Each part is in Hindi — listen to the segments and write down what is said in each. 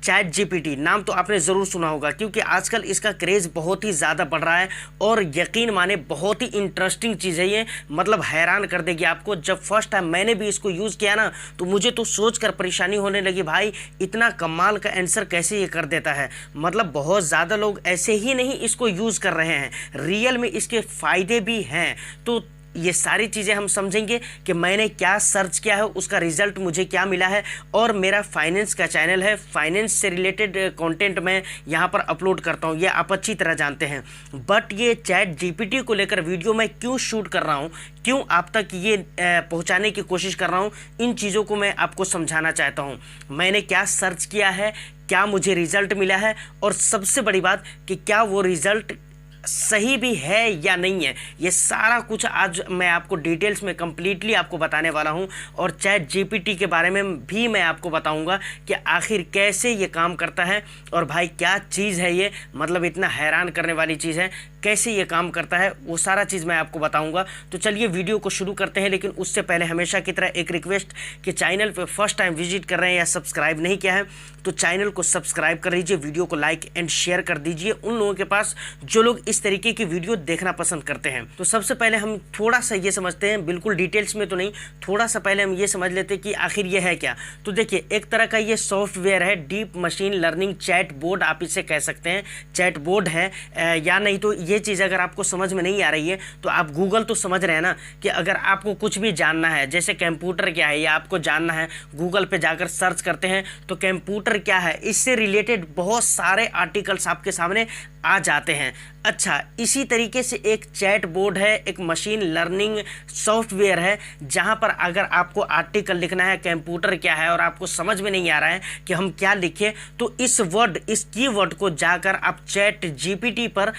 चैट जीपीटी नाम तो आपने ज़रूर सुना होगा, क्योंकि आजकल इसका क्रेज़ बहुत ही ज़्यादा बढ़ रहा है और यकीन माने बहुत ही इंटरेस्टिंग चीज़ है ये, मतलब हैरान कर देगी आपको। जब फर्स्ट टाइम मैंने भी इसको यूज़ किया ना, तो मुझे तो सोच कर परेशानी होने लगी, भाई इतना कमाल का आंसर कैसे ये कर देता है। मतलब बहुत ज़्यादा लोग ऐसे ही नहीं इसको यूज़ कर रहे हैं, रियल में इसके फ़ायदे भी हैं। तो ये सारी चीज़ें हम समझेंगे कि मैंने क्या सर्च किया है, उसका रिजल्ट मुझे क्या मिला है। और मेरा फाइनेंस का चैनल है, फाइनेंस से रिलेटेड कंटेंट मैं यहाँ पर अपलोड करता हूँ, ये आप अच्छी तरह जानते हैं। बट ये चैट जीपीटी को लेकर वीडियो मैं क्यों शूट कर रहा हूँ, क्यों आप तक ये पहुँचाने की कोशिश कर रहा हूँ, इन चीज़ों को मैं आपको समझाना चाहता हूँ। मैंने क्या सर्च किया है, क्या मुझे रिजल्ट मिला है, और सबसे बड़ी बात कि क्या वो रिजल्ट सही भी है या नहीं है, ये सारा कुछ आज मैं आपको डिटेल्स में कंप्लीटली आपको बताने वाला हूं। और चैट जीपीटी के बारे में भी मैं आपको बताऊंगा कि आखिर कैसे ये काम करता है और भाई क्या चीज़ है ये, मतलब इतना हैरान करने वाली चीज़ है, कैसे ये काम करता है वो सारा चीज़ मैं आपको बताऊंगा। तो चलिए वीडियो को शुरू करते हैं। लेकिन उससे पहले हमेशा की तरह एक रिक्वेस्ट कि चैनल पे फर्स्ट टाइम विजिट कर रहे हैं या सब्सक्राइब नहीं किया है तो चैनल को सब्सक्राइब कर लीजिए, वीडियो को लाइक एंड शेयर कर दीजिए उन लोगों के पास जो लोग इस तरीके की वीडियो देखना पसंद करते हैं। तो सबसे पहले हम थोड़ा सा ये समझते हैं, बिल्कुल डिटेल्स में तो नहीं, थोड़ा सा पहले हम ये समझ लेते हैं कि आखिर ये है क्या। तो देखिए, एक तरह का ये सॉफ्टवेयर है, deep machine learning chat board आप इसे कह सकते हैं, चैट बोर्ड है। या नहीं तो ये चीज़ अगर आपको समझ में नहीं आ रही है तो आप गूगल तो समझ रहे हैं ना, कि अगर आपको कुछ भी जानना है, जैसे कंप्यूटर क्या है या आपको जानना है, गूगल पे जाकर सर्च करते हैं तो कंप्यूटर क्या है, इससे रिलेटेड बहुत सारे आर्टिकल्स आपके सामने आ जाते हैं। अच्छा, इसी तरीके से एक चैट बोर्ड है, एक मशीन लर्निंग सॉफ्टवेयर है, जहां पर अगर आपको आर्टिकल लिखना है कंप्यूटर क्या है और आपको समझ में नहीं आ रहा है कि हम क्या लिखें, तो इस कीवर्ड को जाकर आप चैट जीपीटी पर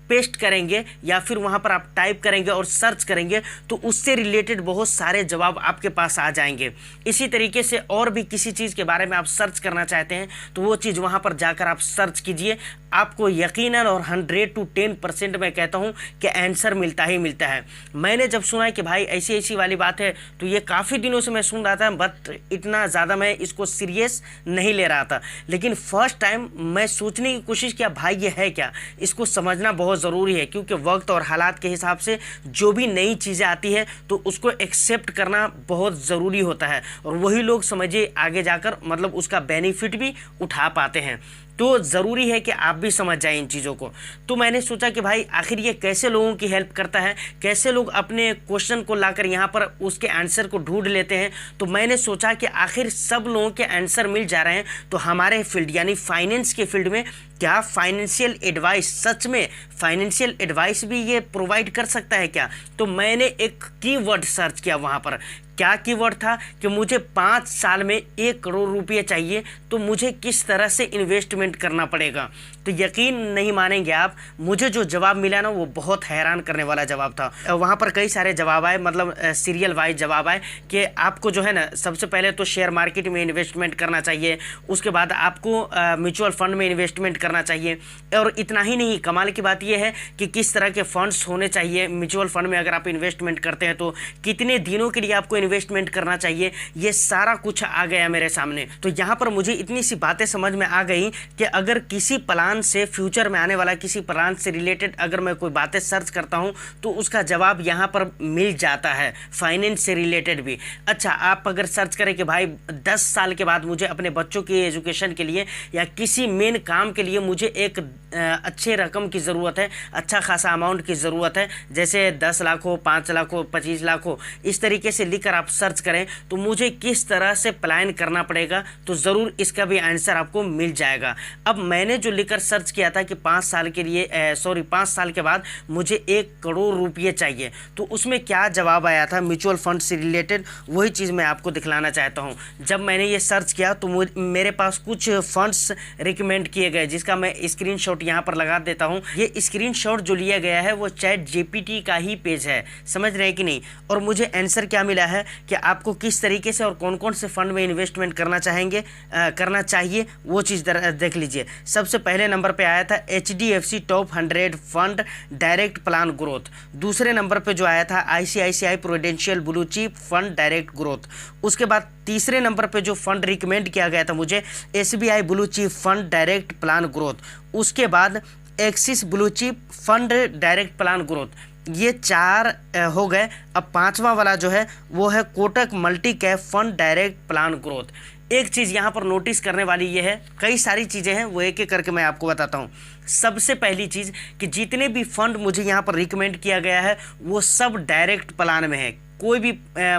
पेस्ट करेंगे या फिर वहां पर आप टाइप करेंगे और सर्च करेंगे तो उससे रिलेटेड बहुत सारे जवाब आपके पास आ जाएंगे। इसी तरीके से और भी किसी चीज़ के बारे में आप सर्च करना चाहते हैं तो वो चीज़ वहां पर जाकर आप सर्च कीजिए, आपको यकीनन और 100 to 10% मैं कहता हूं कि आंसर मिलता ही मिलता है। मैंने जब सुना कि भाई ऐसी ऐसी वाली बात है तो ये काफ़ी दिनों से मैं सुन रहा था, बट इतना ज़्यादा मैं इसको सीरियस नहीं ले रहा था। लेकिन फर्स्ट टाइम मैं सोचने की कोशिश किया, भाई ये है क्या, इसको समझना बहुत ज़रूरी है, क्योंकि वक्त और हालात के हिसाब से जो भी नई चीज़ें आती है तो उसको एक्सेप्ट करना बहुत ज़रूरी होता है, और वही लोग समझिए आगे जाकर मतलब उसका बेनिफिट भी उठा पाते हैं। तो ज़रूरी है कि आप भी समझ जाएं इन चीज़ों को। तो मैंने सोचा कि भाई आखिर ये कैसे लोगों की हेल्प करता है, कैसे लोग अपने क्वेश्चन को लाकर यहाँ पर उसके आंसर को ढूंढ लेते हैं। तो मैंने सोचा कि आखिर सब लोगों के आंसर मिल जा रहे हैं, तो हमारे फील्ड यानी फाइनेंस के फील्ड में क्या फाइनेंशियल एडवाइस, सच में फाइनेंशियल एडवाइस भी ये प्रोवाइड कर सकता है क्या। तो मैंने एक कीवर्ड सर्च किया वहाँ पर, क्या कीवर्ड था कि मुझे 5 साल में 1 करोड़ रुपये चाहिए, तो मुझे किस तरह से इन्वेस्टमेंट करना पड़ेगा। तो यकीन नहीं मानेंगे आप, मुझे जो जवाब मिला ना वो बहुत हैरान करने वाला जवाब था। वहाँ पर कई सारे जवाब आए, मतलब सीरियल वाइज जवाब आए कि आपको जो है ना, सबसे पहले तो शेयर मार्केट में इन्वेस्टमेंट करना चाहिए, उसके बाद आपको म्यूचुअल फंड में इन्वेस्टमेंट करना चाहिए, और इतना ही नहीं, कमाल की बात यह है कि किस तरह के फंड्स होने चाहिए म्यूचुअल फंड में, अगर आप इन्वेस्टमेंट करते हैं तो कितने दिनों के लिए आपको इन्वेस्टमेंट करना चाहिए, ये सारा कुछ आ गया मेरे सामने। तो यहाँ पर मुझे इतनी सी बातें समझ में आ गई कि अगर किसी प्लान से, फ्यूचर में आने वाला किसी प्लान से रिलेटेड अगर मैं कोई बातें सर्च करता हूँ तो उसका जवाब यहाँ पर मिल जाता है, फाइनेंस से रिलेटेड भी। अच्छा, आप अगर सर्च करें कि भाई 10 साल के बाद मुझे अपने बच्चों की एजुकेशन के लिए या किसी मेन काम के लिए मुझे एक अच्छे रकम की ज़रूरत है, अच्छा खासा अमाउंट की ज़रूरत है, जैसे 10 लाख हो, 5 लाख हो, 25 लाख हो, इस तरीके से लिखकर आप सर्च करें तो मुझे किस तरह से प्लान करना पड़ेगा, तो ज़रूर इसका भी आंसर आपको मिल जाएगा। अब मैंने जो लिखकर सर्च किया था कि 5 साल के लिए 5 साल के बाद मुझे 1 करोड़ रुपये चाहिए, तो उसमें क्या जवाब आया था म्यूचुअल फंड से रिलेटेड, वही चीज़ मैं आपको दिखलाना चाहता हूँ। जब मैंने ये सर्च किया तो मेरे पास कुछ फंड्स रिकमेंड किए गए, जिसका मैं स्क्रीनशॉट यहाँ पर लगा देता हूँ। ये स्क्रीनशॉट जो लिया गया है वो चैट जीपीटी का ही पेज है, समझ रहे हैं कि नहीं। और मुझे आंसर क्या मिला है, है कि आपको किस तरीके से और कौन कौन से फंड में इन्वेस्टमेंट करना चाहिए वो चीज़ देख लीजिए। सबसे पहले नंबर पे आया था HDFC top 100 fund direct plan growth. दूसरे नंबर पे जो आया था ICICI prudential blue chip fund direct growth. उसके बाद तीसरे नंबर पे जो फंड रिकमेंड किया गया था मुझे, SBI blue chip fund direct plan growth. उसके बाद axis blue chip fund direct plan growth. ये 4 हो गए। अब 5वां वाला जो है वो है Kotak multi cap fund direct plan growth. एक चीज़ यहाँ पर नोटिस करने वाली ये है, कई सारी चीज़ें हैं वो एक एक करके मैं आपको बताता हूँ। सबसे पहली चीज़ कि जितने भी फंड मुझे यहाँ पर रिकमेंड किया गया है वो सब डायरेक्ट प्लान में है। कोई भी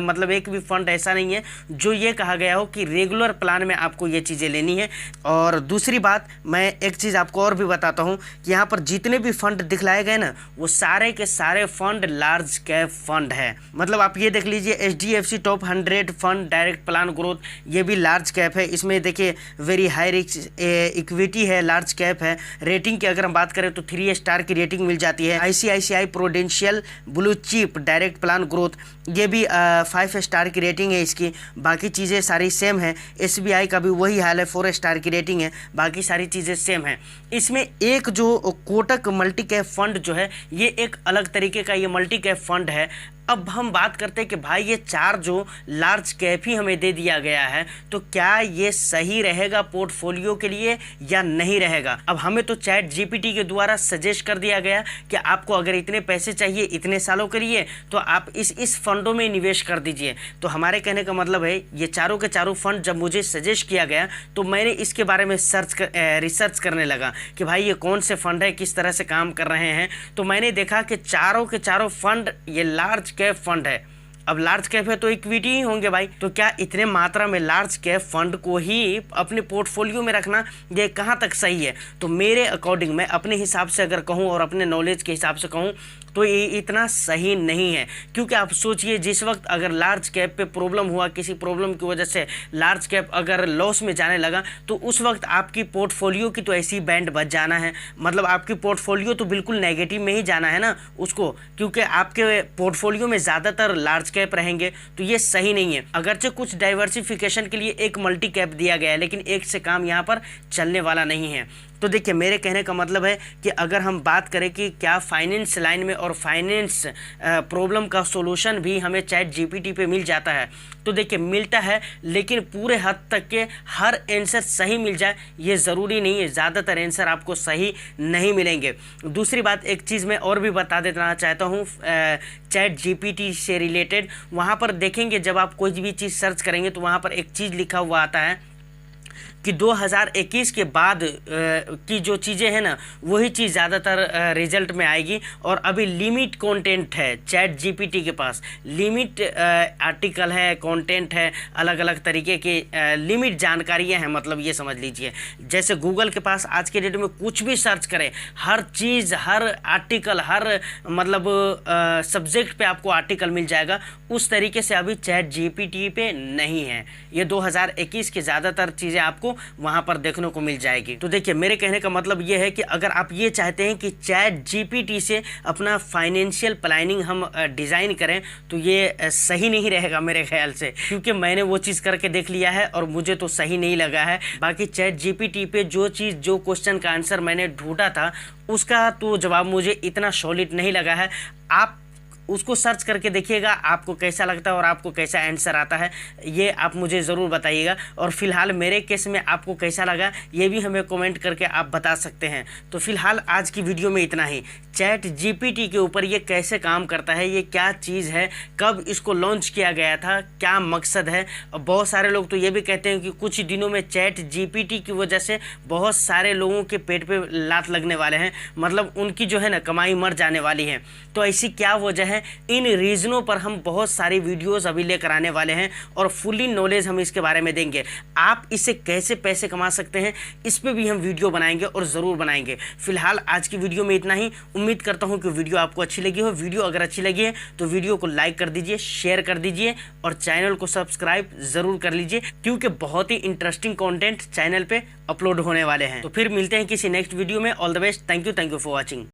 मतलब एक भी फंड ऐसा नहीं है जो ये कहा गया हो कि रेगुलर प्लान में आपको ये चीज़ें लेनी है। और दूसरी बात, मैं एक चीज़ आपको और भी बताता हूँ कि यहाँ पर जितने भी फंड दिखलाए गए ना वो सारे के सारे फंड लार्ज कैप फंड है। मतलब आप ये देख लीजिए HDFC top 100 fund direct plan growth, ये भी लार्ज कैप है। इसमें देखिए वेरी हाई रिस्क इक्विटी है, लार्ज कैप है। रेटिंग की अगर हम बात करें तो 3 स्टार की रेटिंग मिल जाती है। ICICI prudential blue chip direct plan growth, ये भी 5 स्टार की रेटिंग है इसकी। बाकी चीज़ें सारी सेम है। SBI का भी वही हाल है, 4 स्टार की रेटिंग है। बाकी सारी चीज़ें सेम है। इसमें एक जो कोटक मल्टी कैप फंड जो है ये एक अलग तरीके का ये मल्टी कैप फंड है। अब हम बात करते हैं कि भाई ये 4 जो लार्ज कैप ही हमें दे दिया गया है तो क्या ये सही रहेगा पोर्टफोलियो के लिए या नहीं रहेगा। अब हमें तो चैट GPT के द्वारा सजेस्ट कर दिया गया कि आपको अगर इतने पैसे चाहिए इतने सालों के लिए तो आप इस फंडों में निवेश कर दीजिए। तो हमारे कहने का मतलब है ये चारों के चारों फंड जब मुझे सजेस्ट किया गया तो मैंने इसके बारे में रिसर्च करने लगा कि भाई ये कौन से फंड है, किस तरह से काम कर रहे हैं। तो मैंने देखा कि चारों के चारों फंड ये लार्ज कैप फंड है। अब लार्ज कैप है तो इक्विटी ही होंगे भाई, तो क्या इतने मात्रा में लार्ज कैप फंड को ही अपने पोर्टफोलियो में रखना ये कहाँ तक सही है। तो मेरे अकॉर्डिंग मैं अपने हिसाब से अगर कहूँ और अपने नॉलेज के हिसाब से कहूँ तो ये इतना सही नहीं है। क्योंकि आप सोचिए जिस वक्त अगर लार्ज कैप पे प्रॉब्लम हुआ, किसी प्रॉब्लम की वजह से लार्ज कैप अगर लॉस में जाने लगा तो उस वक्त आपकी पोर्टफोलियो की तो ऐसी बैंड बच जाना है। मतलब आपकी पोर्टफोलियो तो बिल्कुल नेगेटिव में ही जाना है ना उसको, क्योंकि आपके पोर्टफोलियो में ज़्यादातर लार्ज कैप रहेंगे तो ये सही नहीं है। अगरचे कुछ डाइवर्सिफिकेशन के लिए एक मल्टी कैप दिया गया है लेकिन एक से काम यहाँ पर चलने वाला नहीं है। तो देखिए मेरे कहने का मतलब है कि अगर हम बात करें कि क्या फाइनेंस लाइन में और फाइनेंस प्रॉब्लम का सॉल्यूशन भी हमें चैट GPT पे मिल जाता है तो देखिए मिलता है, लेकिन पूरे हद तक के हर आंसर सही मिल जाए ये ज़रूरी नहीं है। ज़्यादातर आंसर आपको सही नहीं मिलेंगे। दूसरी बात एक चीज़ मैं और भी बता देना चाहता हूँ चैट GPT से रिलेटेड। वहाँ पर देखेंगे जब आप कोई भी चीज़ सर्च करेंगे तो वहाँ पर एक चीज़ लिखा हुआ आता है कि 2021 के बाद की जो चीज़ें हैं ना वही चीज़ ज़्यादातर रिजल्ट में आएगी। और अभी लिमिट कंटेंट है चैट GPT के पास, लिमिट आर्टिकल है, कंटेंट है, अलग अलग तरीके के लिमिट जानकारियां हैं। मतलब ये समझ लीजिए जैसे गूगल के पास आज के डेट में कुछ भी सर्च करें, हर चीज़, हर आर्टिकल, हर मतलब सब्जेक्ट पे आपको आर्टिकल मिल जाएगा, उस तरीके से अभी चैट GPT पे नहीं है। ये 2021 की ज़्यादातर चीज़ें आपको वहां पर देखने को मिल जाएगी। तो देखिए मेरे कहने का मतलब ये है कि अगर आप ये चाहते हैं कि चैट GPT से अपना फाइनेंशियल प्लानिंग हम डिज़ाइन करें तो ये सही नहीं रहेगा मेरे ख्याल से, क्योंकि मैंने वो चीज़ करके देख लिया है और मुझे तो सही नहीं लगा है। बाकी चैट GPT पे जो चीज़, जो क्वेश्चन का आंसर मैंने ढूंढा था उसका तो जवाब मुझे इतना सॉलिड नहीं लगा है। आप उसको सर्च करके देखिएगा आपको कैसा लगता है और आपको कैसा आंसर आता है ये आप मुझे ज़रूर बताइएगा। और फिलहाल मेरे केस में आपको कैसा लगा ये भी हमें कमेंट करके आप बता सकते हैं। तो फिलहाल आज की वीडियो में इतना ही। चैट GPT के ऊपर ये कैसे काम करता है, ये क्या चीज़ है, कब इसको लॉन्च किया गया था, क्या मकसद है। और बहुत सारे लोग तो ये भी कहते हैं कि कुछ दिनों में चैट GPT की वजह से बहुत सारे लोगों के पेट पे लात लगने वाले हैं, मतलब उनकी जो है ना कमाई मर जाने वाली है। तो ऐसी क्या वजह है, इन रीज़नों पर हम बहुत सारी वीडियोस अभी लेकर आने वाले हैं और फुली नॉलेज हम इसके बारे में देंगे। आप इससे कैसे पैसे कमा सकते हैं इस पर भी हम वीडियो बनाएंगे और ज़रूर बनाएंगे। फिलहाल आज की वीडियो में इतना ही। उम्मीद करता हूं कि वीडियो आपको अच्छी लगी हो। वीडियो अगर अच्छी लगी है तो वीडियो को लाइक कर दीजिए, शेयर कर दीजिए और चैनल को सब्सक्राइब ज़रूर कर लीजिए, क्योंकि बहुत ही इंटरेस्टिंग कंटेंट चैनल पे अपलोड होने वाले हैं। तो फिर मिलते हैं किसी नेक्स्ट वीडियो में। All the best. Thank you for watching.